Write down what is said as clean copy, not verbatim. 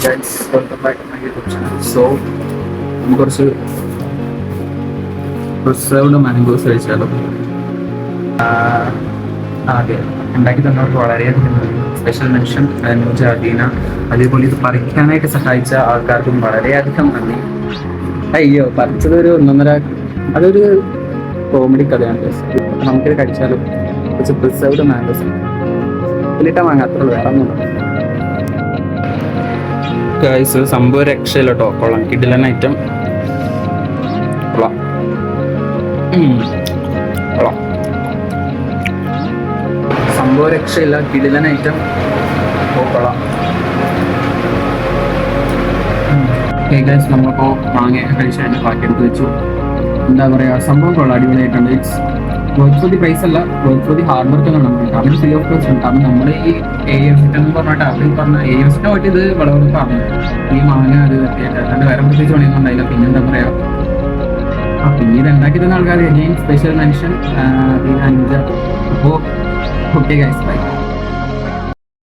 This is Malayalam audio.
Guys, welcome back to my YouTube channel. So കുറച്ച് പ്രിസർവ്ഡ് മാംഗോസ് കഴിച്ചാലോ. അതെ, ഉണ്ടാക്കി തന്നവർക്ക് വളരെയധികം സ്പെഷ്യൽ മെൻഷൻ ജാദീന. അതേപോലെ ഇത് പറിക്കാനായിട്ട് സഹായിച്ച ആൾക്കാർക്കും വളരെയധികം നന്ദി. അയ്യോ, പറിച്ചത് ഒരു ഒന്നൊന്നര, അതൊരു കോമഡി കഥയാണ്. നമുക്കിത് കഴിച്ചാലും കുറച്ച് പ്രിസർവ്ഡ് മാംഗോസ് ഇതിലിട്ട മാങ്ങ അത്ര വേറെ ഒന്നുമില്ല. ഗൈസ്, സംഭവം രക്ഷയില്ല കേട്ടോ. കൊള്ളാം, കിടിലൻ ഐറ്റം. കൊള്ളാം കൊള്ളാം, സംഭവം രക്ഷയില്ല, കിടിലൻ ഐറ്റം. കൊള്ളാം. ഗൈസ്, നമ്മളിപ്പോൾ മാങ്ങയൊക്കെ കഴിച്ചതിന് ബാക്കിയെടുത്ത് വെച്ചു. എന്താ പറയുക, സംഭവം കൊള്ളാം, അടിപൊളിയായിട്ടുണ്ട്. It's work for the price അല്ല, work for the hard work എന്നാണ് നമുക്ക്. കാരണം ഫ്രീ ഓഫ് കോസ്റ്റ് ഉണ്ട്. കാരണം നമ്മൾ ഈ AFT എന്ന് പറഞ്ഞിട്ട് അവർ പറഞ്ഞ AFT ആയിട്ട് ഇത് വിളവെടുപ്പാണ്. ഈ മാങ്ങ അത് അല്ലാണ്ട് വേറെ പ്രത്യേകിച്ച് പണിയൊന്നും ഉണ്ടായില്ല. പിന്നെ എന്താ പറയുക, പിന്നെ ഇത് ഉണ്ടാക്കി തന്ന ആൾക്കാർ സ്പെഷ്യൽ മെൻഷൻ 5. അപ്പോൾ ഓക്കെ ഗൈസ്, ബൈ.